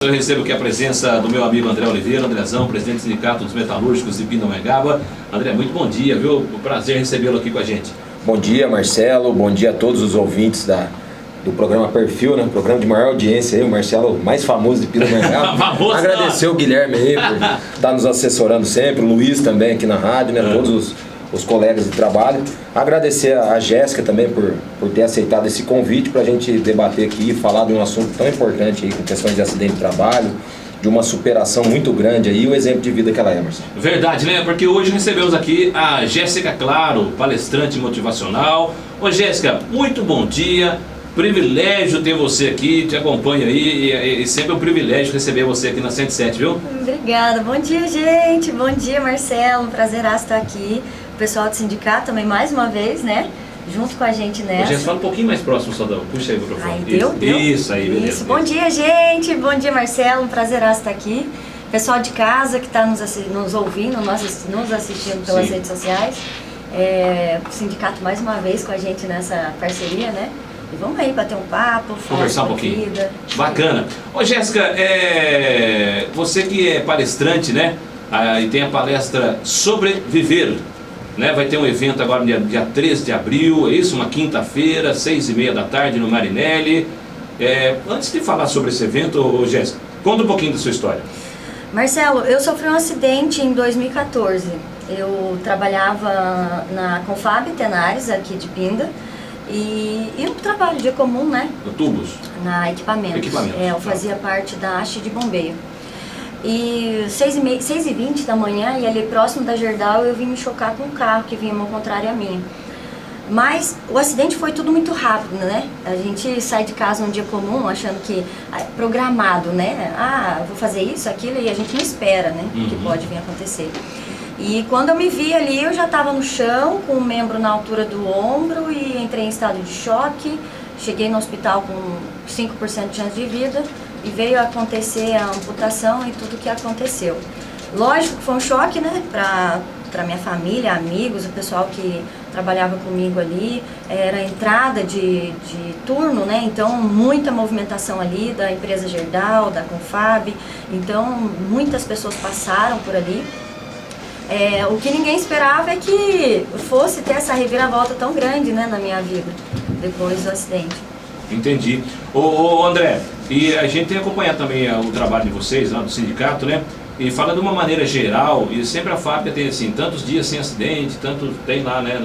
Eu recebo aqui a presença do meu amigo André Oliveira, Andrezão, presidente do Sindicato dos Metalúrgicos de Pindamonhangaba. André, muito bom dia, viu? Um prazer recebê-lo aqui com a gente. Bom dia, Marcelo. Bom dia a todos os ouvintes do programa Perfil, né? Programa de maior audiência aí, o Marcelo mais famoso de Pindamonhangaba. Agradecer o Guilherme aí por estar nos assessorando sempre, o Luiz também aqui na rádio, né? Todos os colegas de trabalho. Agradecer a Jéssica também por ter aceitado esse convite para a gente debater aqui e falar de um assunto tão importante aí, com questões de acidente de trabalho, de uma superação muito grande aí, o exemplo de vida que ela é, Marcelo. Verdade, né? Porque hoje recebemos aqui a Jéssica Claro, palestrante motivacional. Ô Jéssica, muito bom dia. Privilégio ter você aqui, te acompanho aí e sempre é um privilégio receber você aqui na 107, viu? Obrigada, bom dia, gente, bom dia, Marcelo, um prazeraço estar aqui, o pessoal do sindicato também mais uma vez, né, junto com a gente nessa. Gente, fala um pouquinho mais próximo, Sodão, puxa aí o microfone. Aí, deu? Isso aí, beleza. Isso. Bom dia, gente, bom dia, Marcelo, um prazeraço estar aqui, pessoal de casa que está nos ouvindo, nos assistindo pelas redes sociais, o sindicato mais uma vez com a gente nessa parceria, né? E vamos aí bater um papo, conversar um pouquinho. Bacana. Ô Jéssica, você que é palestrante, né? E tem a palestra Sobreviver, né? Vai ter um evento agora no dia 13 de abril, é isso? Uma quinta-feira, 6h30 da tarde no Marinelli. Antes de falar sobre esse evento, ô Jéssica, conta um pouquinho da sua história. Marcelo, eu sofri um acidente em 2014. Eu trabalhava na Confab Tenares, aqui de Pinda. E um trabalho de comum, né? No tubos? Na equipamentos. Eu fazia parte da haste de bombeio. E 6h20 da manhã, e ali próximo da Gerdau, eu vim me chocar com um carro que vinha mão contrária a mim. Mas o acidente foi tudo muito rápido, né? A gente sai de casa num dia comum achando que programado, né? Vou fazer isso, aquilo, e a gente não espera, né? Que pode vir acontecer. E quando eu me vi ali, eu já estava no chão, com o membro na altura do ombro e entrei em estado de choque. Cheguei no hospital com 5% de chance de vida e veio a acontecer a amputação e tudo o que aconteceu. Lógico que foi um choque, né, para minha família, amigos, o pessoal que trabalhava comigo ali. Era entrada de turno, né, então muita movimentação ali da empresa Gerdau, da Confab. Então muitas pessoas passaram por ali. O que ninguém esperava é que fosse ter essa reviravolta tão grande, né, na minha vida, depois do acidente. Entendi. Ô André, e a gente tem acompanhado também o trabalho de vocês lá do sindicato, né? E fala de uma maneira geral, e sempre a fábrica tem assim, tantos dias sem acidente, tanto tem lá, né,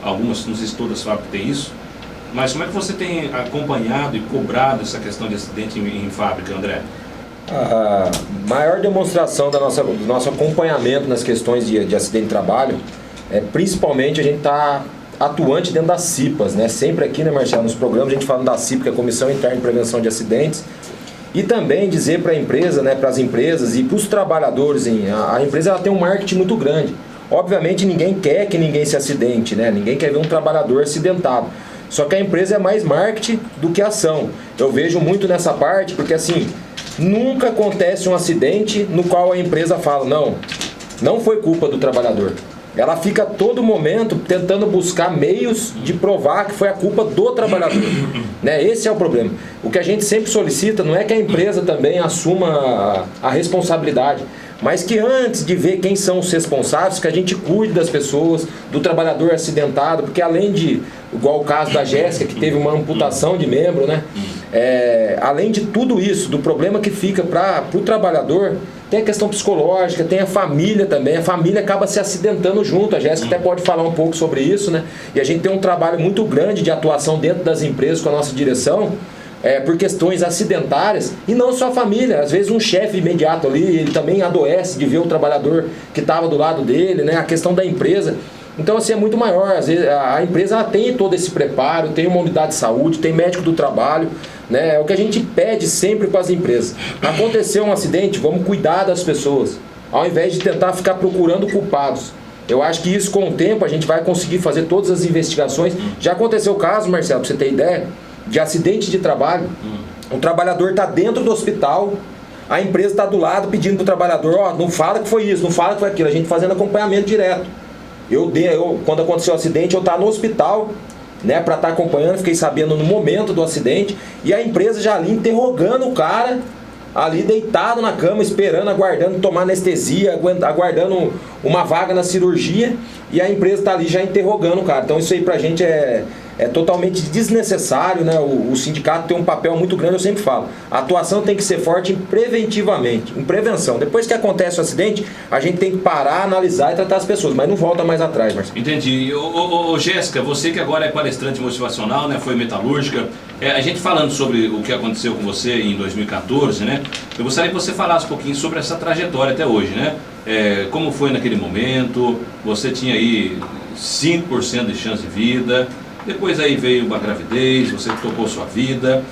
algumas, não sei se todas as fábricas têm isso, mas como é que você tem acompanhado e cobrado essa questão de acidente em fábrica, André? A maior demonstração do nosso acompanhamento nas questões de acidente de trabalho principalmente a gente está atuante dentro das CIPAs, né? Sempre aqui, né, Marcelo, nos programas a gente fala da CIPA, que é a Comissão Interna de Prevenção de Acidentes, e também dizer para a empresa, né, para as empresas e para os trabalhadores, a empresa ela tem um marketing muito grande. Obviamente ninguém quer que ninguém se acidente, né? Ninguém quer ver um trabalhador acidentado. Só que a empresa é mais marketing do que ação. Eu vejo muito nessa parte, porque assim, nunca acontece um acidente no qual a empresa fala, não foi culpa do trabalhador. Ela fica a todo momento tentando buscar meios de provar que foi a culpa do trabalhador. Né? Esse é o problema. O que a gente sempre solicita não é que a empresa também assuma a responsabilidade, mas que antes de ver quem são os responsáveis, que a gente cuide das pessoas, do trabalhador acidentado, porque além de, igual o caso da Jéssica, que teve uma amputação de membro, né? Além de tudo isso, do problema que fica para o trabalhador, tem a questão psicológica, tem a família também, a família acaba se acidentando junto, a Jéssica até pode falar um pouco sobre isso, né? E a gente tem um trabalho muito grande de atuação dentro das empresas com a nossa direção, por questões acidentárias, e não só a família, às vezes um chefe imediato ali, ele também adoece de ver o trabalhador que estava do lado dele, né? A questão da empresa. Então assim, é muito maior. Às vezes a empresa ela tem todo esse preparo, tem uma unidade de saúde, tem médico do trabalho, né? É o que a gente pede sempre para as empresas. Aconteceu um acidente, vamos cuidar das pessoas, ao invés de tentar ficar procurando culpados. Eu acho que isso, com o tempo, a gente vai conseguir fazer todas as investigações. Já aconteceu o caso, Marcelo, para você ter ideia, de acidente de trabalho. O trabalhador está dentro do hospital, a empresa está do lado pedindo para o trabalhador, não fala que foi isso, não fala que foi aquilo, a gente fazendo acompanhamento direto. Quando aconteceu o acidente, eu estava no hospital, né, para estar acompanhando, fiquei sabendo no momento do acidente, e a empresa já ali interrogando o cara ali deitado na cama, esperando, aguardando tomar anestesia, aguardando uma vaga na cirurgia, e a empresa está ali já interrogando o cara. Então isso aí pra gente é totalmente desnecessário, né? O sindicato tem um papel muito grande, eu sempre falo. A atuação tem que ser forte preventivamente, em prevenção. Depois que acontece o acidente, a gente tem que parar, analisar e tratar as pessoas, mas não volta mais atrás, Marcelo. Entendi. Jéssica, você que agora é palestrante motivacional, né? Foi metalúrgica, a gente falando sobre o que aconteceu com você em 2014, né? Eu gostaria que você falasse um pouquinho sobre essa trajetória até hoje, né? Como foi naquele momento, você tinha aí 5% de chance de vida, depois aí veio uma gravidez, você tocou sua vida,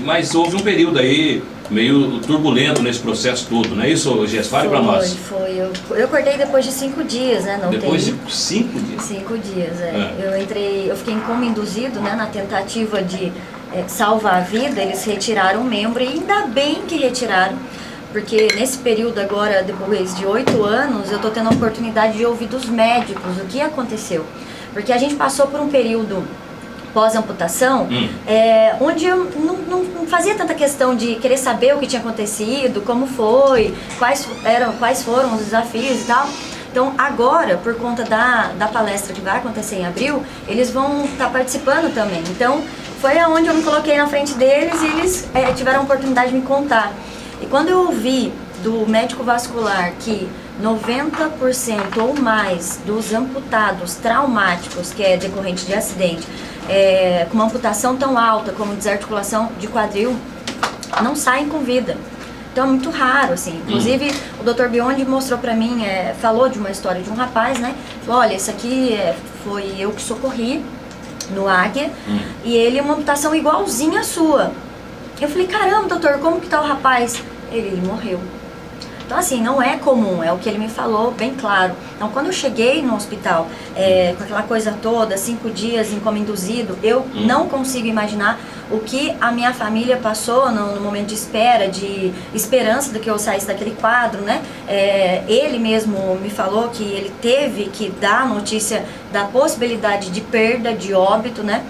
mas houve um período aí meio turbulento nesse processo todo, não é isso, Jéssica? Fale para nós. Foi. Eu acordei depois de 5 dias, né? Depois de 5 dias? 5 dias, Eu fiquei em coma induzido, né? Na tentativa de salvar a vida, eles retiraram o membro, e ainda bem que retiraram, porque nesse período agora, depois de 8 anos, eu tô tendo a oportunidade de ouvir dos médicos o que aconteceu. Porque a gente passou por um período pós-amputação, onde eu não fazia tanta questão de querer saber o que tinha acontecido, como foi, quais foram os desafios e tal. Então agora, por conta da palestra que vai acontecer em abril, eles vão estar participando também. Então foi aonde eu me coloquei na frente deles e eles tiveram a oportunidade de me contar. E quando eu ouvi do médico vascular que 90% ou mais dos amputados traumáticos, que é decorrente de acidente, com uma amputação tão alta como desarticulação de quadril, não saem com vida. Então é muito raro, assim. Inclusive, o Dr. Biondi mostrou pra mim, falou de uma história de um rapaz, né? Falou, olha, esse aqui foi eu que socorri no Águia, e ele uma amputação igualzinha à sua. Eu falei, caramba, doutor, como que tá o rapaz? Ele morreu. Então, assim, não é comum, é o que ele me falou bem claro. Então, quando eu cheguei no hospital, com aquela coisa toda, 5 dias em coma induzido, eu não consigo imaginar o que a minha família passou no momento de espera, de esperança de que eu saísse daquele quadro, né? Ele mesmo me falou que ele teve que dar a notícia da possibilidade de perda, de óbito, né?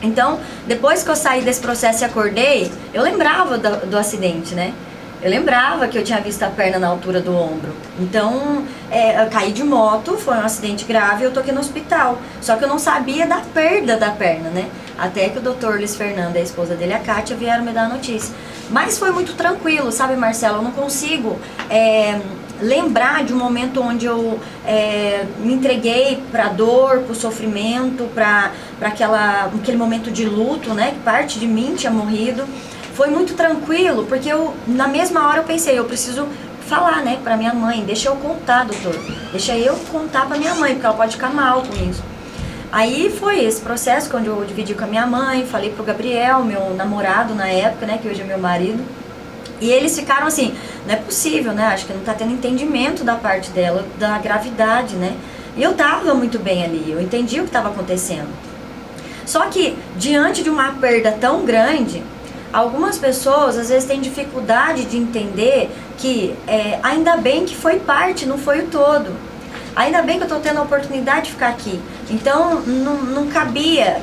Então, depois que eu saí desse processo e acordei, eu lembrava do acidente, né? Eu lembrava que eu tinha visto a perna na altura do ombro. Então, eu caí de moto, foi um acidente grave, eu tô aqui no hospital. Só que eu não sabia da perda da perna, né? Até que o doutor Luiz Fernando e a esposa dele, a Kátia, vieram me dar a notícia. Mas foi muito tranquilo, sabe, Marcelo? Eu não consigo lembrar de um momento onde eu me entreguei pra dor, pro sofrimento, pra aquele momento de luto, né? Que parte de mim tinha morrido. Foi muito tranquilo, porque na mesma hora eu pensei, eu preciso falar, né, pra minha mãe, deixa eu contar, doutor, deixa eu contar pra minha mãe, porque ela pode ficar mal com isso. Aí foi esse processo, onde eu dividi com a minha mãe, falei pro Gabriel, meu namorado na época, né, que hoje é meu marido, e eles ficaram assim, não é possível, né, acho que não tá tendo entendimento da parte dela, da gravidade, né, e eu tava muito bem ali, eu entendi o que estava acontecendo. Só que, diante de uma perda tão grande, algumas pessoas às vezes têm dificuldade de entender que ainda bem que foi parte, não foi o todo. Ainda bem que eu estou tendo a oportunidade de ficar aqui. Então não cabia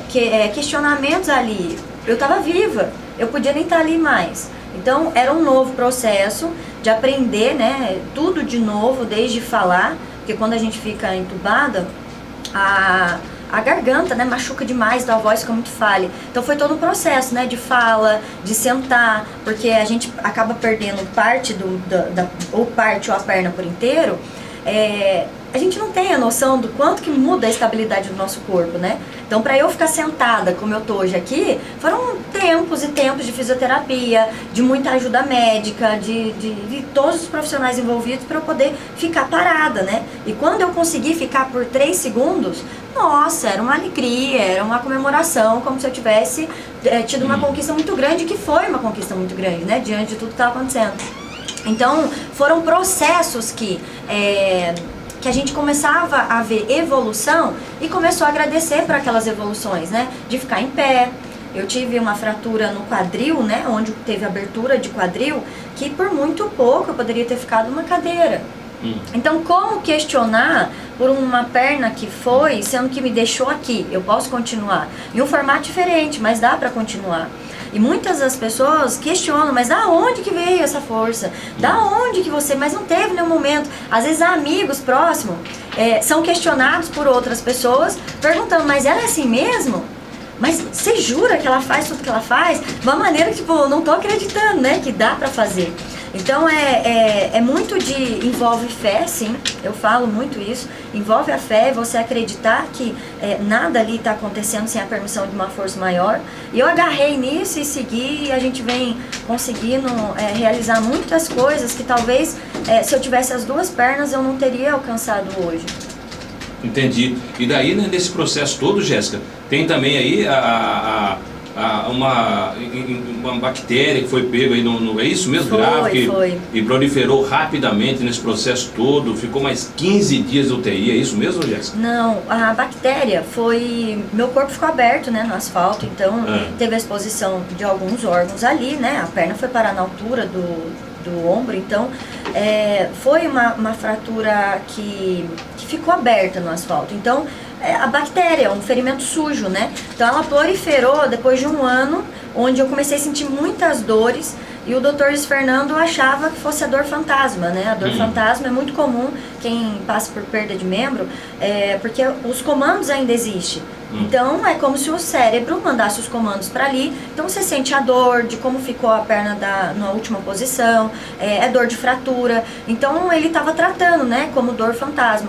questionamentos ali. Eu estava viva, eu podia nem estar ali mais. Então era um novo processo de aprender, né, tudo de novo, desde falar, porque quando a gente fica entubada, a garganta, né, machuca demais, então a voz fica muito falha. Então foi todo um processo, né, de fala, de sentar, porque a gente acaba perdendo parte ou parte ou a perna por inteiro. A gente não tem a noção do quanto que muda a estabilidade do nosso corpo, né? Então, para eu ficar sentada como eu tô hoje aqui, foram tempos e tempos de fisioterapia, de muita ajuda médica, de todos os profissionais envolvidos para eu poder ficar parada, né? E quando eu consegui ficar por 3 segundos, nossa, era uma alegria, era uma comemoração, como se eu tivesse tido uma conquista muito grande, que foi uma conquista muito grande, né? Diante de tudo que estava acontecendo. Então, foram processos que a gente começava a ver evolução e começou a agradecer por aquelas evoluções, né? De ficar em pé. Eu tive uma fratura no quadril, né? Onde teve abertura de quadril, que por muito pouco eu poderia ter ficado numa cadeira. Então, como questionar por uma perna que foi, sendo que me deixou aqui? Eu posso continuar em um formato diferente, mas dá para continuar. E muitas das pessoas questionam, mas da onde que veio essa força? Da onde que você... Mas não teve nenhum momento. Às vezes amigos próximos são questionados por outras pessoas, perguntando, mas ela é assim mesmo? Mas você jura que ela faz tudo que ela faz? De uma maneira que, tipo, eu não tô acreditando, né, que dá pra fazer. Então é muito envolve fé, sim, eu falo muito isso, envolve a fé, você acreditar que nada ali está acontecendo sem a permissão de uma força maior. E eu agarrei nisso e segui, e a gente vem conseguindo realizar muitas coisas que talvez se eu tivesse as duas pernas eu não teria alcançado hoje. Entendi. E daí, né, nesse processo todo, Jéssica, tem também aí uma bactéria que foi pega aí é isso mesmo? Foi. E proliferou rapidamente nesse processo todo, ficou mais 15 dias de UTI, é isso mesmo, Jéssica? Não, a bactéria meu corpo ficou aberto, né, no asfalto, então teve a exposição de alguns órgãos ali, né, a perna foi parar na altura do ombro, então foi uma fratura que ficou aberta no asfalto, então a bactéria é um ferimento sujo, né? Então ela proliferou depois de um ano, onde eu comecei a sentir muitas dores e o Dr. Luiz Fernando achava que fosse a dor fantasma, né? A dor fantasma é muito comum quem passa por perda de membro, porque os comandos ainda existem. Então é como se o cérebro mandasse os comandos para ali, então você sente a dor de como ficou a perna na última posição, dor de fratura, então ele estava tratando, né, como dor fantasma.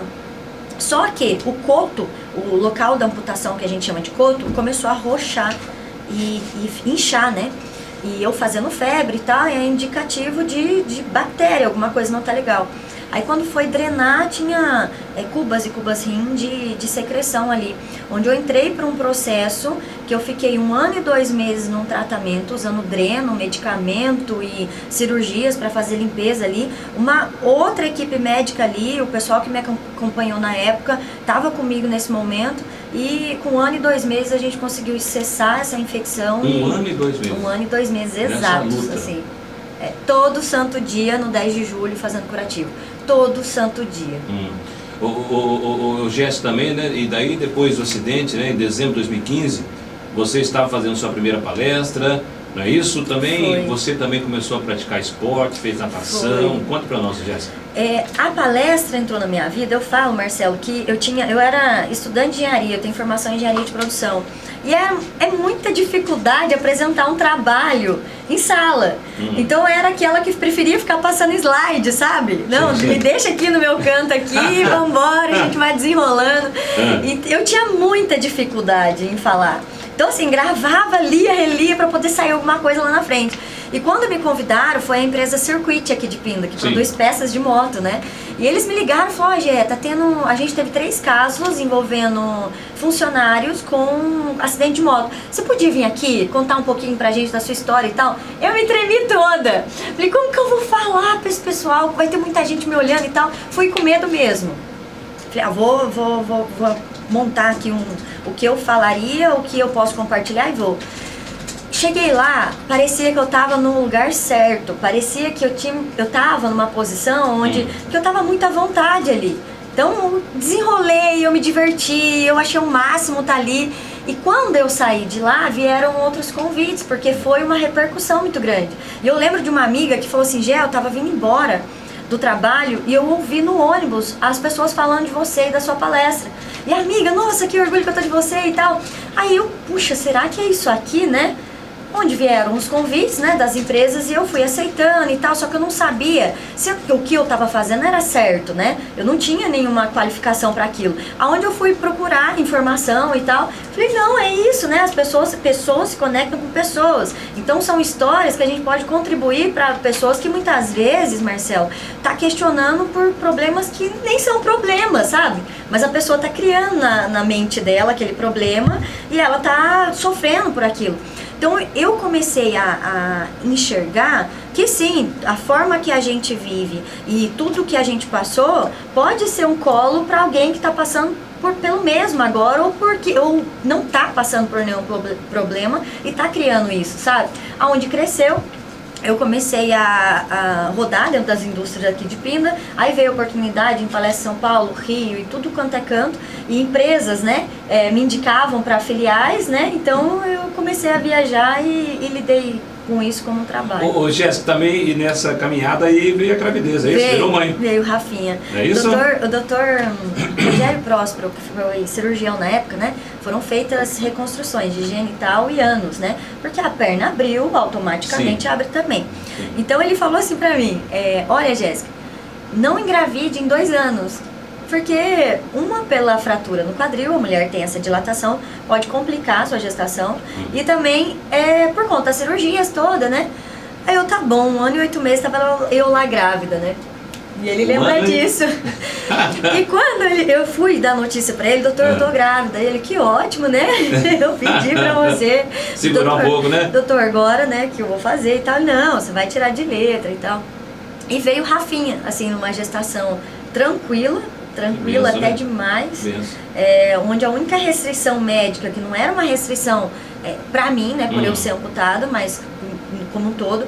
Só que o coto, o local da amputação que a gente chama de coto, começou a roxar e inchar, né? E eu fazendo febre e tal, é indicativo de bactéria, alguma coisa não tá legal. Aí quando foi drenar, tinha cubas e cubas rim de secreção ali, onde eu entrei para um processo que eu fiquei 1 ano e 2 meses num tratamento, usando dreno, medicamento e cirurgias para fazer limpeza ali. Uma outra equipe médica ali, o pessoal que me acompanhou na época, estava comigo nesse momento, e com 1 ano e 2 meses a gente conseguiu cessar essa infecção. 1 ano e 2 meses? 1 ano e 2 meses exatos, assim. Todo santo dia, no 10 de julho, fazendo curativo. Todo santo dia. O Jéssica também, né? E daí, depois do acidente, né, em dezembro de 2015, você estava fazendo sua primeira palestra, não é isso? Também, Foi. você também começou a praticar esporte, fez natação. Foi. Conta para nós, Jéssica. A palestra entrou na minha vida, eu falo, Marcelo, que eu era estudante de engenharia, eu tenho formação em engenharia de produção. E é muita dificuldade apresentar um trabalho em sala. Então eu era aquela que preferia ficar passando slide, sabe? Não, sim. Me deixa aqui no meu canto aqui, vambora, a gente vai desenrolando. E eu tinha muita dificuldade em falar. Então assim, gravava, lia, relia para poder sair alguma coisa lá na frente. E quando me convidaram, foi a empresa Circuit aqui de Pinda, que produz peças de moto, né? E eles me ligaram e falaram, a gente teve 3 casos envolvendo funcionários com acidente de moto. Você podia vir aqui, contar um pouquinho pra gente da sua história e tal? Eu me tremi toda. Falei, como que eu vou falar pra esse pessoal? Vai ter muita gente me olhando e tal. Fui com medo mesmo. Falei, vou montar aqui o que eu falaria, o que eu posso compartilhar e vou. Cheguei lá, parecia que eu estava no lugar certo, parecia que eu estava numa posição onde que eu estava muito à vontade ali. Então eu desenrolei, eu me diverti, eu achei o máximo estar ali. E quando eu saí de lá, vieram outros convites, porque foi uma repercussão muito grande. E eu lembro de uma amiga que falou assim, eu estava vindo embora do trabalho e eu ouvi no ônibus as pessoas falando de você e da sua palestra. E a amiga, nossa, que orgulho que eu tô de você e tal. Aí eu, puxa, será que é isso aqui, né? Onde vieram os convites, né, das empresas e eu fui aceitando e tal, só que eu não sabia se o que eu estava fazendo era certo, né? Eu não tinha nenhuma qualificação para aquilo. Aonde eu fui procurar informação e tal, falei, não, é isso, né? As pessoas se conectam com pessoas. Então são histórias que a gente pode contribuir para pessoas que muitas vezes, Marcelo, tá questionando por problemas que nem são problemas, sabe? Mas a pessoa tá criando na mente dela aquele problema e ela tá sofrendo por aquilo. Então eu comecei a enxergar que sim, a forma que a gente vive e tudo que a gente passou pode ser um colo para alguém que está passando pelo mesmo agora ou não está passando por nenhum problema e está criando isso, sabe? Aonde cresceu, eu comecei a rodar dentro das indústrias aqui de Pinda, aí veio a oportunidade em palestra em São Paulo, Rio e tudo quanto é canto, e empresas, né, me indicavam para filiais, né, então eu comecei a viajar e lidei com isso como um trabalho. Ô Jéssica, também e nessa caminhada aí veio a gravidez, é isso? Virou mãe. Veio o Rafinha. É isso? O doutor Rogério Próspero, que foi cirurgião na época, né? Foram feitas reconstruções de genital e ânus, né? Porque a perna abriu, automaticamente abre também. Sim. Então ele falou assim pra mim, olha Jéssica, não engravide em 2 anos. Porque uma pela fratura no quadril, a mulher tem essa dilatação, pode complicar a sua gestação. E também por conta das cirurgias todas, né? Aí eu, tá bom, 1 ano e 8 meses, tava eu lá grávida, né? E ele lembra disso. E quando eu fui dar notícia pra ele, doutor, eu tô grávida. E ele, que ótimo, né? Eu pedi pra você. Segurar um pouco, né? Doutor, agora, né, que eu vou fazer e tal. Não, você vai tirar de letra e tal. E veio Rafinha, assim, numa gestação tranquila Benção, até né? demais, onde a única restrição médica, que não era uma restrição pra mim, né, por eu ser amputada, mas como um todo,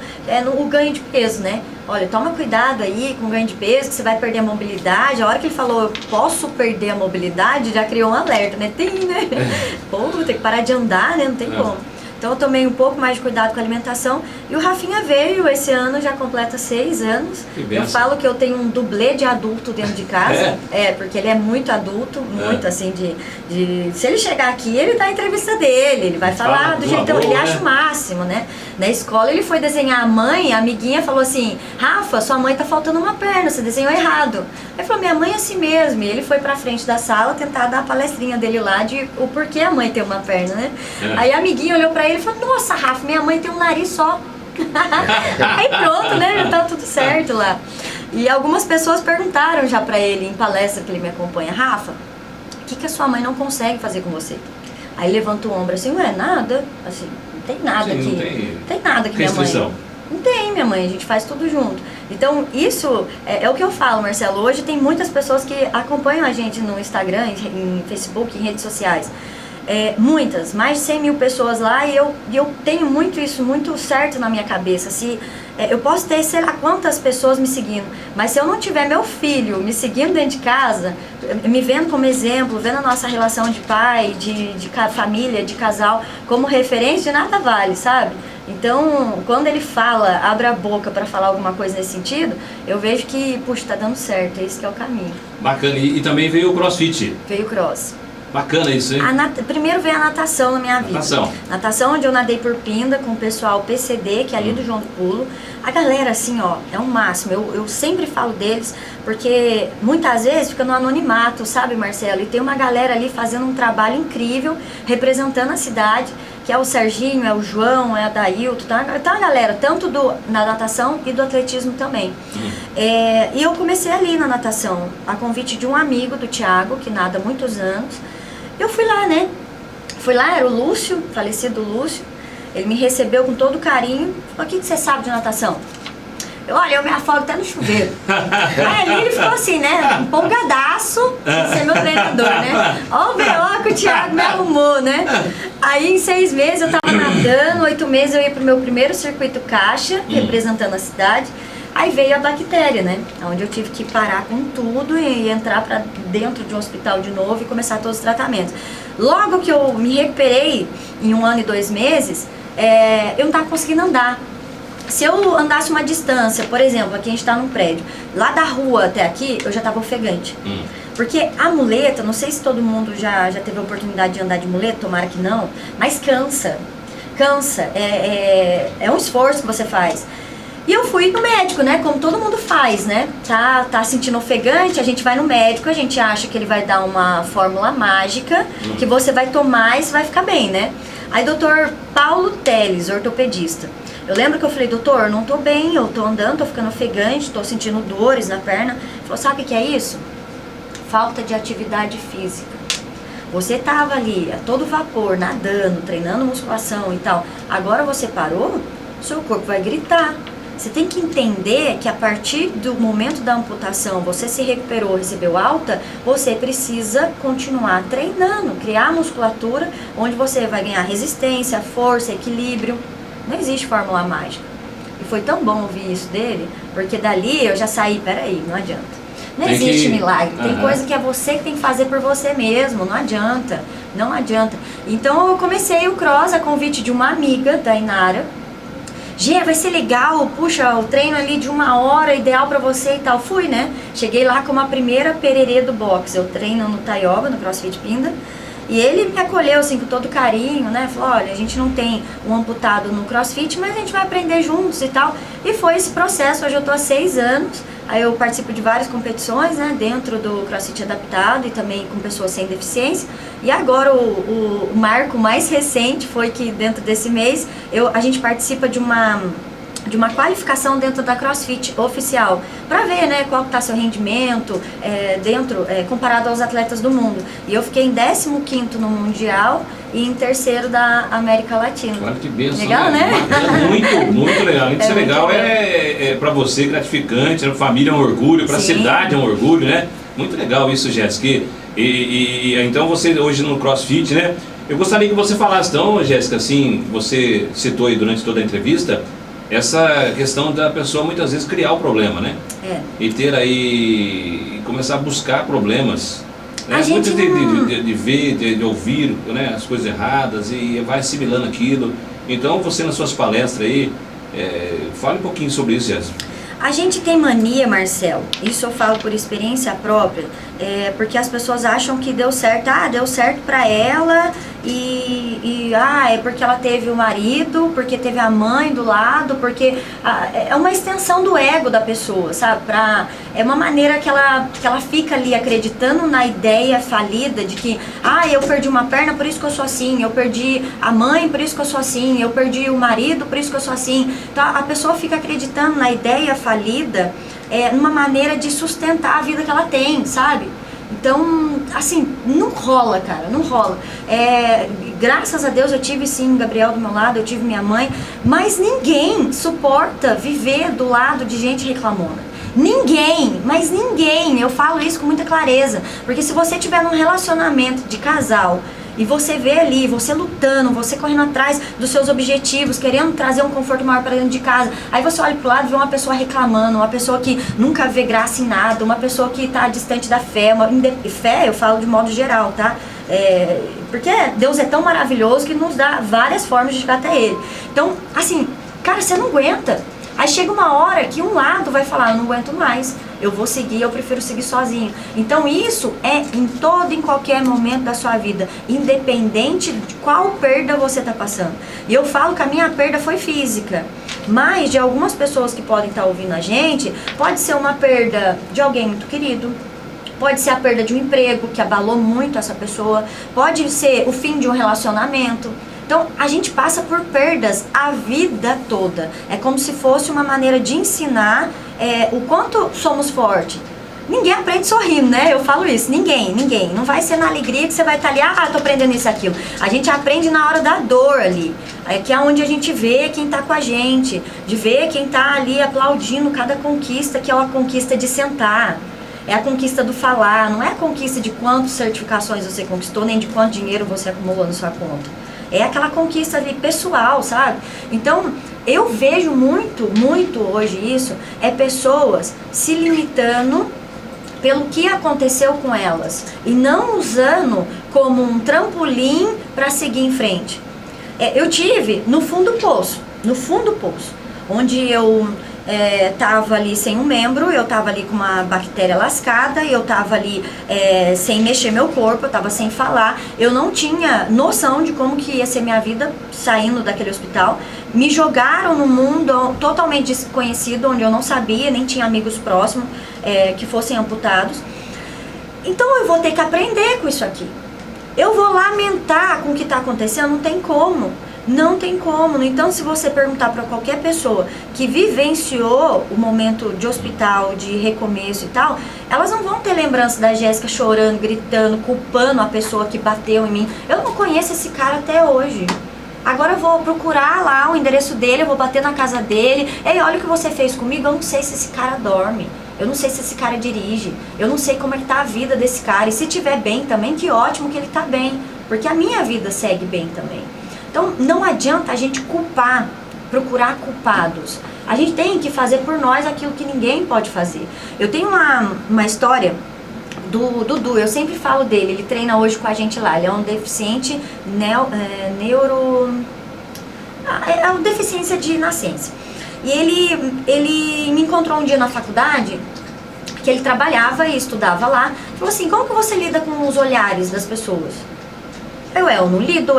o ganho de peso, né? Olha, toma cuidado aí com o ganho de peso, que você vai perder a mobilidade. A hora que ele falou, eu posso perder a mobilidade, já criou um alerta, né? Tem, né? Pô, vou ter que parar de andar, né? Não tem como. Então eu tomei um pouco mais de cuidado com a alimentação. E o Rafinha veio, esse ano já completa 6 anos. Eu falo que eu tenho um dublê de adulto dentro de casa. Porque ele é muito adulto, muito assim, se ele chegar aqui, ele dá a entrevista dele, ele vai falar do jeitão, ele acha o máximo, né? Na escola ele foi desenhar a mãe, a amiguinha falou assim, Rafa, sua mãe tá faltando uma perna, você desenhou errado. Ele falou, minha mãe é assim mesmo. E ele foi pra frente da sala tentar dar a palestrinha dele lá de o porquê a mãe tem uma perna, né? Aí a amiguinha olhou pra ele e falou, nossa, Rafa, minha mãe tem um nariz só. Aí pronto, né? Já tá tudo certo lá. E algumas pessoas perguntaram já pra ele em palestra que ele me acompanha, Rafa, o que a sua mãe não consegue fazer com você? Aí levanta o ombro assim, ué, nada, assim, não tem nada aqui. Não tem nada que minha mãe. Não tem, minha mãe, a gente faz tudo junto. Então, isso é o que eu falo, Marcelo. Hoje tem muitas pessoas que acompanham a gente no Instagram, em Facebook, em redes sociais. Muitas, mais de 100 mil pessoas lá, e eu tenho muito isso, muito certo na minha cabeça. Se eu posso ter, sei lá quantas pessoas me seguindo, mas se eu não tiver meu filho me seguindo dentro de casa, me vendo como exemplo, vendo a nossa relação de pai, de família, de casal, como referência, de nada vale, sabe? Então, quando ele fala, abre a boca para falar alguma coisa nesse sentido, eu vejo que, puxa, tá dando certo, esse que é o caminho. Bacana, e também veio o CrossFit. Veio o cross. Bacana isso, hein? Primeiro veio a natação na minha vida. Natação, onde eu nadei por Pinda com o pessoal PCD, que é ali do João do Pulo. A galera, assim, ó, é um máximo. Eu sempre falo deles, porque muitas vezes fica no anonimato, sabe, Marcelo? E tem uma galera ali fazendo um trabalho incrível, representando a cidade, que é o Serginho, é o João, é a Dailton, tá a galera, tanto na natação e do atletismo também. E eu comecei ali na natação, a convite de um amigo do Thiago, que nada há muitos anos. Eu fui lá, né? Fui lá, era o Lúcio, falecido Lúcio. Ele me recebeu com todo carinho. Falou, o que você sabe de natação? Olha, eu me afogo até no chuveiro. Aí ali ele ficou assim, né? Empolgadaço de ser meu treinador, né? Ó o B.O. que o Thiago me arrumou, né? Aí em 6 meses eu tava nadando, 8 meses eu ia pro meu primeiro circuito caixa, representando a cidade. Aí veio a bactéria, né? Onde eu tive que parar com tudo e entrar pra dentro de um hospital de novo e começar todos os tratamentos. Logo que eu me recuperei, em 1 ano e 2 meses, eu não tava conseguindo andar. Se eu andasse uma distância, por exemplo, aqui a gente tá num prédio, lá da rua até aqui, eu já tava ofegante. Porque a muleta, não sei se todo mundo já teve a oportunidade de andar de muleta, tomara que não, mas cansa. Cansa. É um esforço que você faz. E eu fui no médico, né? Como todo mundo faz, né? Tá sentindo ofegante, a gente vai no médico, a gente acha que ele vai dar uma fórmula mágica, que você vai tomar e você vai ficar bem, né? Aí, doutor Paulo Teles, ortopedista. Eu lembro que eu falei, doutor, não tô bem, eu tô andando, tô ficando ofegante, tô sentindo dores na perna. Ele falou, sabe o que é isso? Falta de atividade física. Você tava ali a todo vapor, nadando, treinando musculação e tal. Agora você parou, seu corpo vai gritar. Você tem que entender que a partir do momento da amputação, você se recuperou, recebeu alta, você precisa continuar treinando, criar musculatura, onde você vai ganhar resistência, força, equilíbrio. Não existe fórmula mágica. E foi tão bom ouvir isso dele, porque dali eu já saí, peraí, não adianta. Não Tem existe que... milagre, tem coisa que é você que tem que fazer por você mesmo, não adianta, não adianta. Então eu comecei o cross a convite de uma amiga da Inara. Gê, vai ser legal, puxa, o treino ali de 1 hora, ideal pra você e tal. Fui, né? Cheguei lá como a primeira pererê do boxe. Eu treino no Taioba, no CrossFit Pinda. E ele me acolheu assim com todo carinho, né? Falou, olha, a gente não tem um amputado no CrossFit, mas a gente vai aprender juntos e tal. E foi esse processo, hoje eu tô há 6 anos. Aí eu participo de várias competições, né? Dentro do CrossFit adaptado e também com pessoas sem deficiência. E agora o marco mais recente foi que dentro desse mês a gente participa de uma qualificação dentro da CrossFit oficial, para ver, né, qual está seu rendimento comparado aos atletas do mundo. E eu fiquei em 15º no Mundial e em 3º da América Latina. Olha que bênção, legal, né? Muito legal. Isso é legal, para você gratificante, a família é um orgulho, para a cidade é um orgulho, né? Muito legal isso, Jéssica. E então você hoje no CrossFit, né? Eu gostaria que você falasse então, Jéssica, assim, você citou aí durante toda a entrevista, essa questão da pessoa muitas vezes criar o problema, né? E ter aí, começar a buscar problemas, né? Muito de ver, de ouvir, né, as coisas erradas e vai assimilando aquilo. Então você nas suas palestras aí, fale um pouquinho sobre isso, Jéssica. A gente tem mania, Marcelo, isso eu falo por experiência própria, porque as pessoas acham que deu certo, deu certo pra ela é porque ela teve o marido, porque teve a mãe do lado, porque é uma extensão do ego da pessoa, sabe? É uma maneira que ela fica ali acreditando na ideia falida de que, eu perdi uma perna, por isso que eu sou assim, eu perdi a mãe, por isso que eu sou assim, eu perdi o marido, por isso que eu sou assim. Então a pessoa fica acreditando na ideia falida, numa maneira de sustentar a vida que ela tem, sabe? Então, assim, não rola, cara, não rola. Graças a Deus eu tive sim Gabriel do meu lado, eu tive minha mãe, mas ninguém suporta viver do lado de gente reclamona. Ninguém, mas ninguém, eu falo isso com muita clareza, porque se você tiver num relacionamento de casal e você vê ali, você lutando, você correndo atrás dos seus objetivos, querendo trazer um conforto maior para dentro de casa, aí você olha pro lado e vê uma pessoa reclamando, uma pessoa que nunca vê graça em nada, uma pessoa que está distante da fé, fé eu falo de modo geral, tá? Porque Deus é tão maravilhoso que nos dá várias formas de chegar até Ele. Então, assim, cara, você não aguenta. Aí chega uma hora que um lado vai falar, eu não aguento mais, eu vou seguir, eu prefiro seguir sozinho. Então isso é em qualquer momento da sua vida, independente de qual perda você está passando. E eu falo que a minha perda foi física, mas de algumas pessoas que podem estar ouvindo a gente, pode ser uma perda de alguém muito querido, pode ser a perda de um emprego que abalou muito essa pessoa, pode ser o fim de um relacionamento. Então, a gente passa por perdas a vida toda. É como se fosse uma maneira de ensinar o quanto somos fortes. Ninguém aprende sorrindo, né? Eu falo isso. Ninguém. Não vai ser na alegria que você vai estar ali, tô aprendendo isso, aquilo. A gente aprende na hora da dor ali. Que é onde a gente vê quem tá com a gente. De ver quem tá ali aplaudindo cada conquista, que é uma conquista de sentar. É a conquista do falar. Não é a conquista de quantas certificações você conquistou, nem de quanto dinheiro você acumulou na sua conta. É aquela conquista ali pessoal, sabe? Então, eu vejo muito hoje isso, pessoas se limitando pelo que aconteceu com elas e não usando como um trampolim para seguir em frente. Eu tive no fundo do poço, onde eu tava ali sem um membro, eu tava ali com uma bactéria lascada, eu tava ali sem mexer meu corpo, eu tava sem falar, eu não tinha noção de como que ia ser minha vida saindo daquele hospital. Me jogaram num mundo totalmente desconhecido, onde eu não sabia, nem tinha amigos próximos que fossem amputados. Então eu vou ter que aprender com isso aqui. Eu vou lamentar com o que está acontecendo, não tem como. Não tem como. Então, se você perguntar para qualquer pessoa que vivenciou o momento de hospital, de recomeço e tal, elas não vão ter lembrança da Jéssica chorando, gritando, culpando a pessoa que bateu em mim. Eu não conheço esse cara até hoje. Agora eu vou procurar lá o endereço dele, eu vou bater na casa dele. Ei, olha o que você fez comigo, eu não sei se esse cara dorme. Eu não sei se esse cara dirige. Eu não sei como é que tá a vida desse cara. E se tiver bem também, que ótimo que ele tá bem. Porque a minha vida segue bem também. Então, não adianta a gente culpar procurar culpados. A gente tem que fazer por nós aquilo que ninguém pode fazer. Eu tenho uma história do Dudu, eu sempre falo dele, ele treina hoje com a gente lá, ele é um deficiente é uma deficiência de nascença. E ele me encontrou um dia na faculdade, que ele trabalhava e estudava lá, falou assim, como que você lida com os olhares das pessoas? Eu não lido,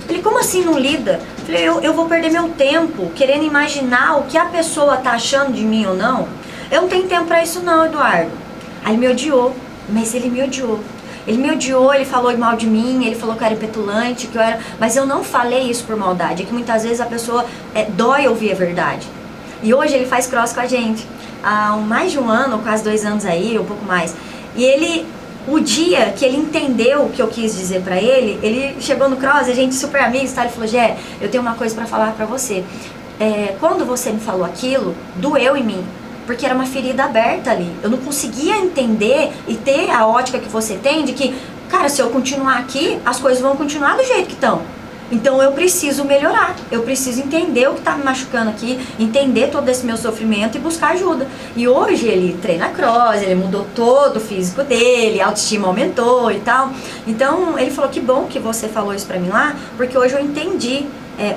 Ele, como assim não lida? Eu falei, eu vou perder meu tempo querendo imaginar o que a pessoa tá achando de mim ou não. Eu não tenho tempo pra isso não, Eduardo. Aí ele me odiou, mas ele me odiou. Ele me odiou, ele falou mal de mim, ele falou que eu era petulante, que eu era... Mas eu não falei isso por maldade, é que muitas vezes a pessoa dói ouvir a verdade. E hoje ele faz cross com a gente. Há mais de um ano, quase 2 anos aí, um pouco mais. E ele... O dia que ele entendeu o que eu quis dizer pra ele, ele chegou no cross, a gente super amigos, tá? Ele falou, Gé, eu tenho uma coisa pra falar pra você. Quando você me falou aquilo, doeu em mim, porque era uma ferida aberta ali. Eu não conseguia entender e ter a ótica que você tem de que, cara, se eu continuar aqui, as coisas vão continuar do jeito que estão. Então eu preciso melhorar, eu preciso entender o que está me machucando aqui, entender todo esse meu sofrimento e buscar ajuda. E hoje ele treina cross, ele mudou todo o físico dele, a autoestima aumentou e tal. Então ele falou, que bom que você falou isso pra mim lá, porque hoje eu entendi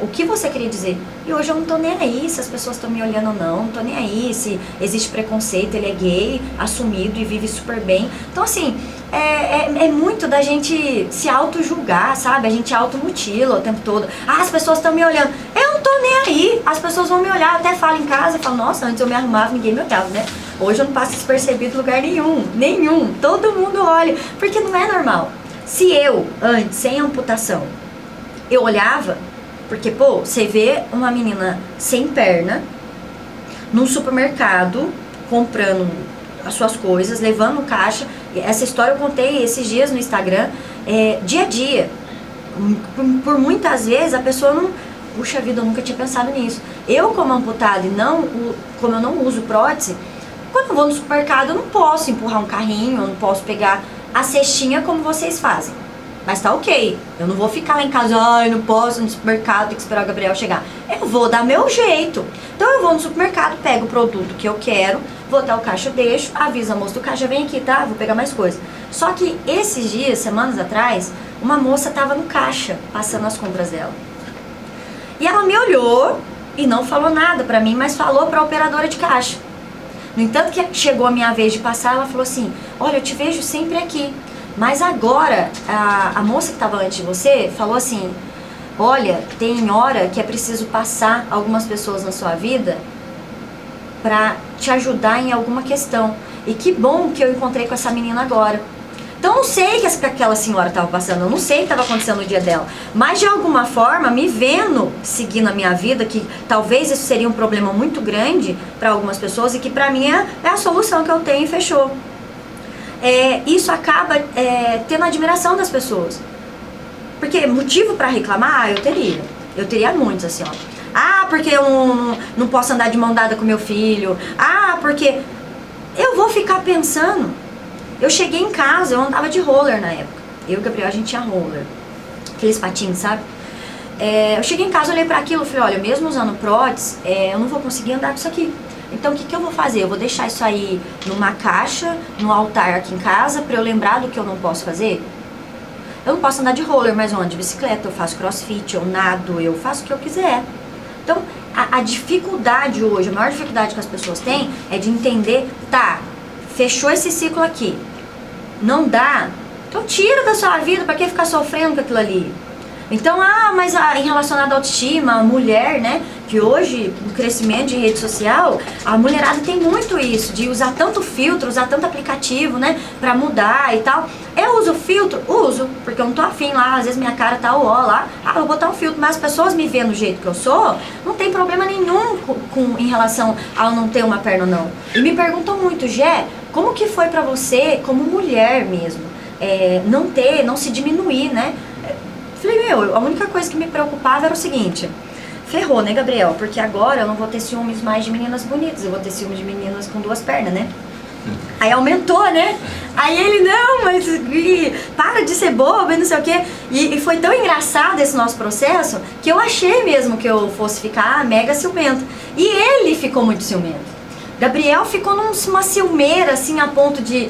o que você queria dizer. E hoje eu não tô nem aí se as pessoas estão me olhando ou não tô nem aí se existe preconceito, ele é gay, assumido e vive super bem. Então assim, é muito da gente se auto-julgar, sabe? A gente auto-mutila o tempo todo. As pessoas estão me olhando. Eu não tô nem aí. As pessoas vão me olhar, até falo em casa, falo, nossa, antes eu me arrumava, ninguém me olhava, né? Hoje eu não passo despercebido em lugar nenhum. Todo mundo olha, porque não é normal. Se eu, antes, sem amputação, eu olhava, porque, pô, você vê uma menina sem perna, num supermercado, comprando as suas coisas, levando no caixa. Essa história eu contei esses dias no Instagram, dia a dia. Por muitas vezes a pessoa não... Puxa vida, eu nunca tinha pensado nisso. Eu, como amputada e como eu não uso prótese, quando eu vou no supermercado eu não posso empurrar um carrinho, eu não posso pegar a cestinha como vocês fazem. Mas tá ok, eu não vou ficar lá em casa, eu não posso ir no supermercado, tem que esperar o Gabriel chegar. Eu vou dar meu jeito. Então eu vou no supermercado, pego o produto que eu quero, vou até o caixa, deixo, aviso a moça do caixa, vem aqui, tá? Vou pegar mais coisa. Só que esses dias, semanas atrás, uma moça tava no caixa, passando as compras dela. E ela me olhou e não falou nada pra mim, mas falou pra operadora de caixa. No entanto que chegou a minha vez de passar, ela falou assim, olha, eu te vejo sempre aqui. Mas agora, a moça que estava antes de você falou assim, olha, tem hora que é preciso passar algumas pessoas na sua vida para te ajudar em alguma questão. E que bom que eu encontrei com essa menina agora. Então eu não sei o que aquela senhora estava passando, eu não sei o que estava acontecendo no dia dela. Mas de alguma forma, me vendo seguir na minha vida, que talvez isso seria um problema muito grande para algumas pessoas e que para mim é a solução que eu tenho e fechou. Isso acaba tendo a admiração das pessoas. Porque motivo para reclamar, eu teria muitos assim, ó. Porque eu não posso andar de mão dada com meu filho. Porque eu vou ficar pensando. Eu cheguei em casa, eu andava de roller na época. Eu e o Gabriel, a gente tinha roller, aqueles patins, sabe? Eu cheguei em casa, olhei para aquilo e falei, olha, mesmo usando prótese, eu não vou conseguir andar com isso aqui. Então o que eu vou fazer? Eu vou deixar isso aí numa caixa, no altar aqui em casa, pra eu lembrar do que eu não posso fazer? Eu não posso andar de roller, mas eu ando de bicicleta, eu faço crossfit, eu nado, eu faço o que eu quiser. Então a dificuldade hoje, a maior dificuldade que as pessoas têm é de entender, tá, fechou esse ciclo aqui, não dá, então tira da sua vida, pra que ficar sofrendo com aquilo ali? Então, mas em relacionado à autoestima, a mulher, né, que hoje, no crescimento de rede social, a mulherada tem muito isso, de usar tanto filtro, usar tanto aplicativo, né, pra mudar e tal. Eu uso filtro? Uso, porque eu não tô afim lá, às vezes minha cara tá lá, vou botar um filtro, mas as pessoas me veem do jeito que eu sou, não tem problema nenhum em relação a eu não ter uma perna ou não. E me perguntam muito, Gé, como que foi pra você, como mulher mesmo, não se diminuir, né? Falei, a única coisa que me preocupava era o seguinte, ferrou, né, Gabriel? Porque agora eu não vou ter ciúmes mais de meninas bonitas, eu vou ter ciúmes de meninas com 2 pernas, né? Aí aumentou, né? Aí ele, não, mas para de ser bobo e não sei o quê. E foi tão engraçado esse nosso processo que eu achei mesmo que eu fosse ficar mega ciumento. E ele ficou muito ciumento. Gabriel ficou numa ciumeira, assim, a ponto de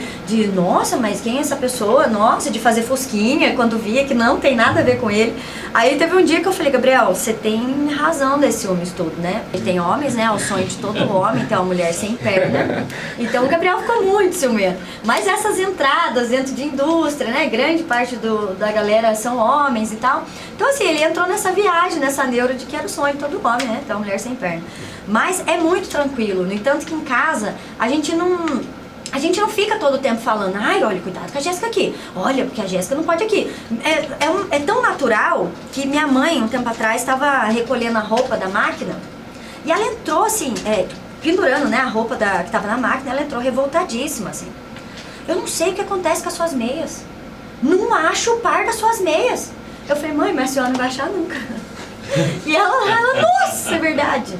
nossa, mas quem é essa pessoa? Nossa, de fazer fosquinha quando via que não tem nada a ver com ele. Aí teve um dia que eu falei, Gabriel, você tem razão desse ciúmes todo, né? Ele tem homens, né? O sonho de todo homem ter uma mulher sem perna. Então o Gabriel ficou muito ciumento. Mas essas entradas dentro de indústria, né? Grande parte da galera são homens e tal. Então assim, ele entrou nessa viagem, nessa neura de que era o sonho de todo homem, né? Ter uma mulher sem perna. Mas é muito tranquilo. No entanto que em casa, a gente não fica todo o tempo falando, ai, olha, cuidado com a Jéssica aqui. Olha, porque a Jéssica não pode aqui. É tão natural que minha mãe, um tempo atrás, estava recolhendo a roupa da máquina e ela entrou assim, pendurando, né, a roupa que estava na máquina, ela entrou revoltadíssima, assim. Eu não sei o que acontece com as suas meias. Não acho o par das suas meias. Eu falei, mãe, mas a senhora não vai achar nunca. E ela, nossa, é verdade.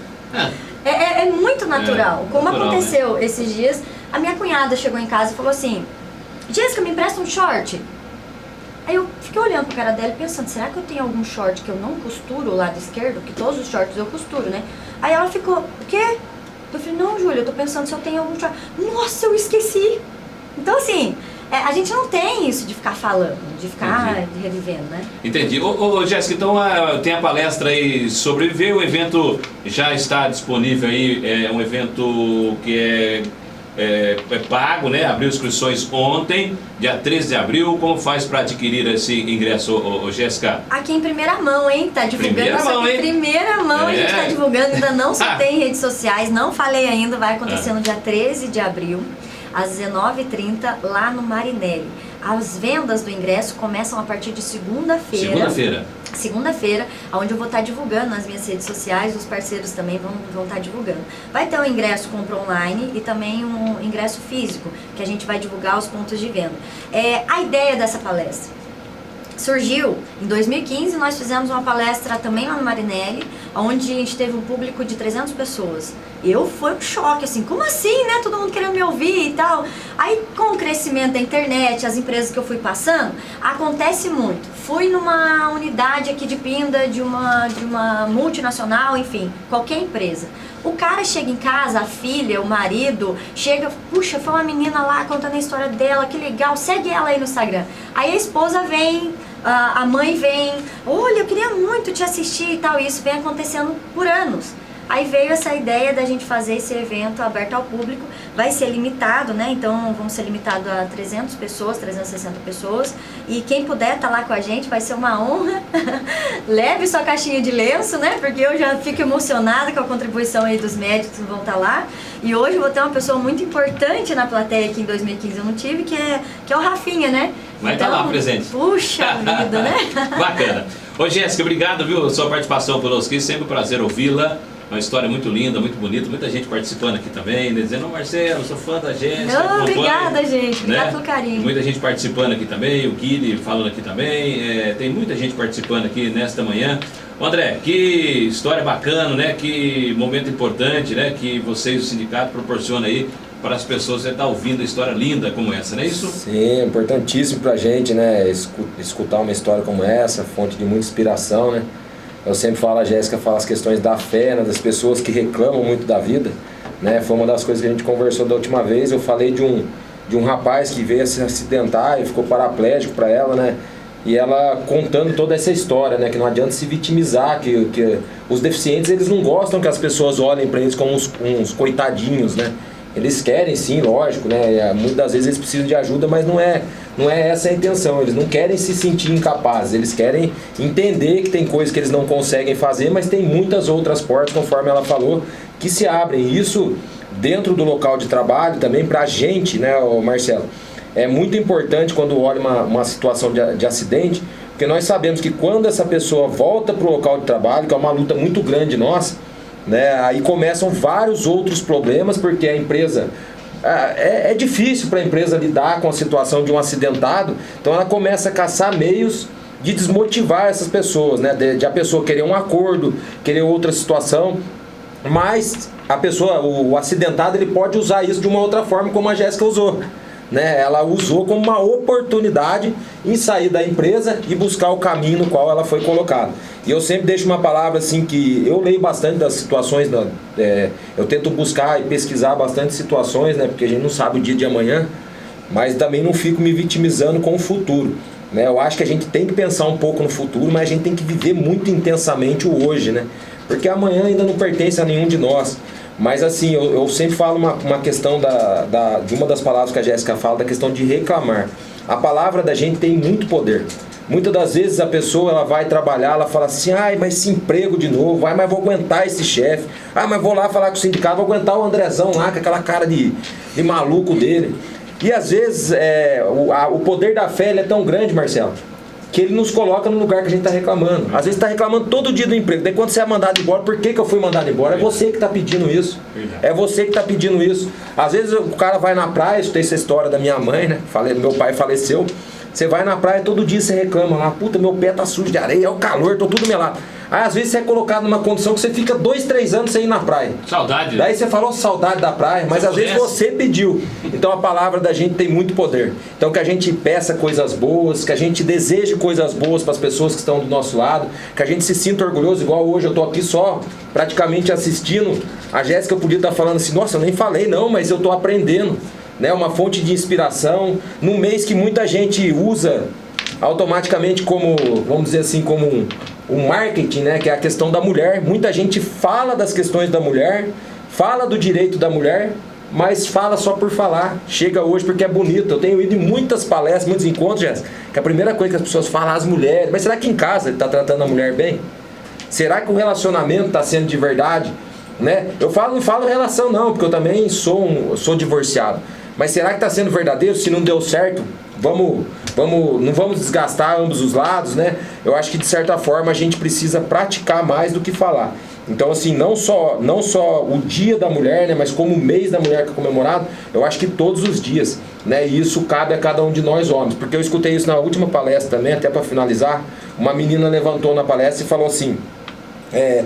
É muito natural. Como natural, aconteceu, né? Esses dias, a minha cunhada chegou em casa e falou assim, Jéssica, me empresta um short? Aí eu fiquei olhando pra cara dela e pensando, será que eu tenho algum short que eu não costuro o lado esquerdo? Que todos os shorts eu costuro, né? Aí ela ficou, o quê? Eu falei, não, Júlia, eu tô pensando se eu tenho algum short. Nossa, eu esqueci! Então assim, a gente não tem isso de ficar falando, de ficar revivendo, né? Entendi. Ô Jéssica, então tem a palestra aí Sobreviver, o evento já está disponível aí, é um evento que é pago, né? Abriu inscrições ontem, dia 13 de abril. Como faz para adquirir esse ingresso, Jéssica? Aqui em primeira mão, hein? Tá divulgando. Primeira mão, hein? Primeira mão a gente tá divulgando, ainda não se tem em redes sociais, não falei ainda, vai acontecer no dia 13 de abril. Às 19h30, lá no Marinelli. As vendas do ingresso começam a partir de segunda-feira. Segunda-feira, onde eu vou estar divulgando nas minhas redes sociais, os parceiros também vão estar divulgando. Vai ter um ingresso compra online e também um ingresso físico, que a gente vai divulgar os pontos de venda. A ideia dessa palestra surgiu em 2015, nós fizemos uma palestra também lá no Marinelli, onde a gente teve um público de 300 pessoas. Foi um choque, assim, como assim, né? Todo mundo querendo me ouvir e tal. Aí, com o crescimento da internet, as empresas que eu fui passando, acontece muito. Fui numa unidade aqui de Pinda, de uma multinacional, enfim, qualquer empresa. O cara chega em casa, a filha, o marido, chega, puxa, foi uma menina lá contando a história dela, que legal, segue ela aí no Instagram. Aí a esposa vem, a mãe vem, olha, eu queria muito te assistir e tal, isso vem acontecendo por anos. Aí veio essa ideia da gente fazer esse evento aberto ao público, vai ser limitado, né? Então vamos ser limitados a 300 pessoas, 360 pessoas. E quem puder estar lá com a gente vai ser uma honra. Leve sua caixinha de lenço, né? Porque eu já fico emocionada com a contribuição aí dos médicos que vão estar lá. E hoje eu vou ter uma pessoa muito importante na plateia que em 2015 eu não tive, que é o Rafinha, né? Vai estar lá presente. Puxa vida, né? Bacana. Ô Jéssica, obrigado, viu? Sua participação conosco aqui, sempre um prazer ouvi-la. Uma história muito linda, muito bonita, muita gente participando aqui também, né? Dizendo, Marcelo, sou fã da Jéssica. Não, obrigada, gente. Obrigada pelo carinho. Muita gente participando aqui também, o Guilherme falando aqui também. Tem muita gente participando aqui nesta manhã. André, que história bacana, né? Que momento importante, né? Que vocês, o sindicato, proporciona aí para as pessoas estar ouvindo a história linda como essa, não é isso? Sim, é importantíssimo para a gente, né? Escutar uma história como essa, fonte de muita inspiração, né? Eu sempre falo, a Jéssica fala as questões da fé, né, das pessoas que reclamam muito da vida, né? Foi uma das coisas que a gente conversou da última vez. Eu falei de um rapaz que veio a se acidentar e ficou paraplégico para ela, né? E ela contando toda essa história, né? Que não adianta se vitimizar, que os deficientes, eles não gostam que as pessoas olhem para eles como uns coitadinhos, né? Eles querem sim, lógico, né? Muitas das vezes eles precisam de ajuda, mas não é essa a intenção. Eles não querem se sentir incapazes, eles querem entender que tem coisas que eles não conseguem fazer, mas tem muitas outras portas, conforme ela falou, que se abrem. Isso dentro do local de trabalho também pra gente, né, Marcelo? É muito importante quando olha uma situação de acidente, porque nós sabemos que quando essa pessoa volta pro local de trabalho, que é uma luta muito grande nossa, né, aí começam vários outros problemas, porque a empresa... É difícil para a empresa lidar com a situação de um acidentado, então ela começa a caçar meios de desmotivar essas pessoas, né? De a pessoa querer um acordo, querer outra situação. mas a pessoa, o acidentado, ele pode usar isso de uma outra forma como a Jéssica usou. Né? Ela usou como uma oportunidade em sair da empresa e buscar o caminho no qual ela foi colocada. E eu sempre deixo uma palavra assim que eu leio bastante das situações, eu tento buscar e pesquisar bastante situações, né? Porque a gente não sabe o dia de amanhã, mas também não fico me vitimizando com o futuro. Né? Eu acho que a gente tem que pensar um pouco no futuro, mas a gente tem que viver muito intensamente o hoje, né? Porque amanhã ainda não pertence a nenhum de nós. Mas assim, eu sempre falo uma questão de uma das palavras que a Jéssica fala, da questão de reclamar. A palavra da gente tem muito poder. Muitas das vezes a pessoa ela vai trabalhar, ela fala assim, ai, mas esse emprego de novo, ai, mas vou aguentar esse chefe, ai, mas vou lá falar com o sindicato, vou aguentar o Andrezão lá, com aquela cara de maluco dele. E às vezes o poder da fé ele é tão grande, Marcelo, que ele nos coloca no lugar que a gente está reclamando. Às vezes está reclamando todo dia do emprego. Daí quando você é mandado embora, por que eu fui mandado embora? É você que está pedindo isso. É você que está pedindo isso. Às vezes o cara vai na praia, isso tem essa história da minha mãe, né? Meu pai faleceu. Você vai na praia, todo dia você reclama lá, puta, meu pé tá sujo de areia, é o calor, tô tudo melado. Aí às vezes você é colocado numa condição que você fica 2, 3 anos sem ir na praia. Saudade. Daí você falou saudade da praia, mas às vezes você pediu. Então a palavra da gente tem muito poder. Então que a gente peça coisas boas, que a gente deseje coisas boas para as pessoas que estão do nosso lado, que a gente se sinta orgulhoso, igual hoje eu tô aqui só praticamente assistindo. A Jéssica podia estar falando assim, nossa, eu nem falei não, mas eu tô aprendendo. Né, uma fonte de inspiração, num mês que muita gente usa automaticamente como, vamos dizer assim, como um marketing, né, que é a questão da mulher. Muita gente fala das questões da mulher, fala do direito da mulher, mas fala só por falar. Chega hoje porque é bonito. Eu tenho ido em muitas palestras, muitos encontros, Jéssica, que a primeira coisa que as pessoas falam, as mulheres, mas será que em casa ele está tratando a mulher bem? Será que o relacionamento está sendo de verdade? Né? Eu não falo relação não, porque eu também sou divorciado. Mas será que está sendo verdadeiro? Se não deu certo, não vamos desgastar ambos os lados, né? Eu acho que de certa forma a gente precisa praticar mais do que falar. Então assim, não só o dia da mulher, né, mas como o mês da mulher que é comemorado, eu acho que todos os dias, né? E isso cabe a cada um de nós homens. Porque eu escutei isso na última palestra também, até para finalizar, uma menina levantou na palestra e falou assim,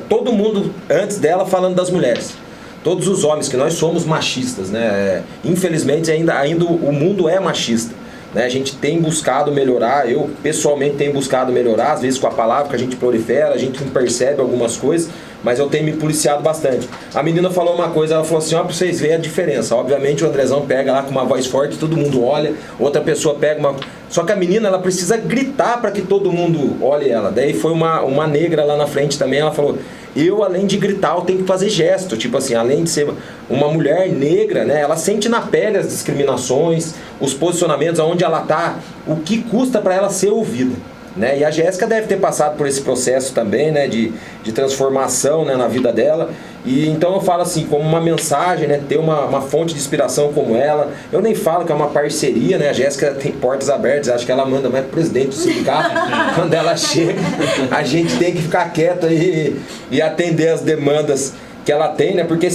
todo mundo antes dela falando das mulheres. Todos os homens, que nós somos machistas, né? Infelizmente ainda o mundo é machista, né? A gente tem buscado melhorar, eu pessoalmente tenho buscado melhorar, às vezes com a palavra que a gente prolifera, a gente não percebe algumas coisas, mas eu tenho me policiado bastante. A menina falou uma coisa, ela falou assim, ó, pra vocês verem a diferença. Obviamente o Andrezão pega lá com uma voz forte, todo mundo olha, outra pessoa pega uma... Só que a menina, ela precisa gritar para que todo mundo olhe ela. Daí foi uma negra lá na frente também, ela falou... Eu, além de gritar, eu tenho que fazer gesto. Tipo assim, além de ser uma mulher negra, né? Ela sente na pele as discriminações, os posicionamentos, aonde ela tá, o que custa para ela ser ouvida. Né? E a Jéssica deve ter passado por esse processo também, né? de transformação, né? Na vida dela. E então eu falo assim, como uma mensagem, né? Ter uma fonte de inspiração como ela. Eu nem falo que é uma parceria, né? A Jéssica tem portas abertas, acho que ela manda mais pro presidente do sindicato. Quando ela chega, a gente tem que ficar quieto aí e atender as demandas que ela tem, né? Porque é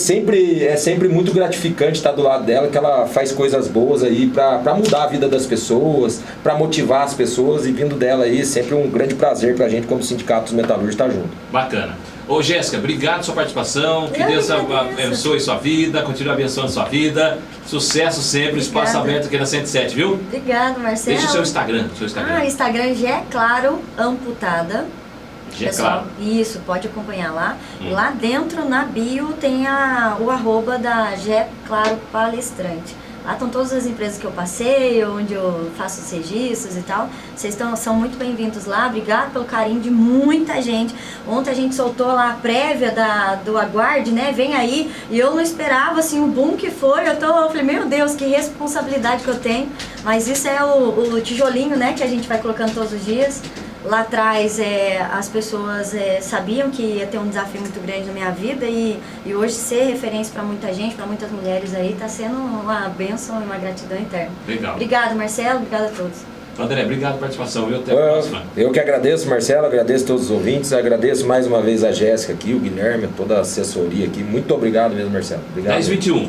sempre muito gratificante estar do lado dela, que ela faz coisas boas aí para mudar a vida das pessoas, para motivar as pessoas, e vindo dela aí, sempre um grande prazer pra gente como Sindicato dos Metalúrgicos estar junto. Bacana. Ô Jéssica, obrigado pela sua participação, que Deus abençoe sua vida, continue abençoando sua vida, sucesso sempre, espaço aberto aqui na 107, viu? Obrigado, Marcelo. Deixa o seu Instagram. O Instagram é Claro Amputada. Pessoal, isso, pode acompanhar lá. Lá dentro, na bio, tem o arroba da Gé Claro Palestrante. Lá estão todas as empresas que eu passei, onde eu faço os registros e tal. Vocês são muito bem-vindos lá. Obrigado pelo carinho de muita gente. Ontem a gente soltou lá a prévia do Aguarde, né? Vem aí. E eu não esperava, assim, o boom que foi. Eu falei, meu Deus, que responsabilidade que eu tenho. Mas isso é o tijolinho, né? Que a gente vai colocando todos os dias. Lá atrás as pessoas sabiam que ia ter um desafio muito grande na minha vida e hoje ser referência para muita gente, para muitas mulheres aí, está sendo uma bênção e uma gratidão eterna. Legal. Obrigado, Marcelo, obrigado a todos. André, obrigado pela participação, viu? Até a próxima. Eu que agradeço, Marcelo, agradeço todos os ouvintes, agradeço mais uma vez a Jéssica aqui, o Guilherme, toda a assessoria aqui. Muito obrigado mesmo, Marcelo. Obrigado. 10h21.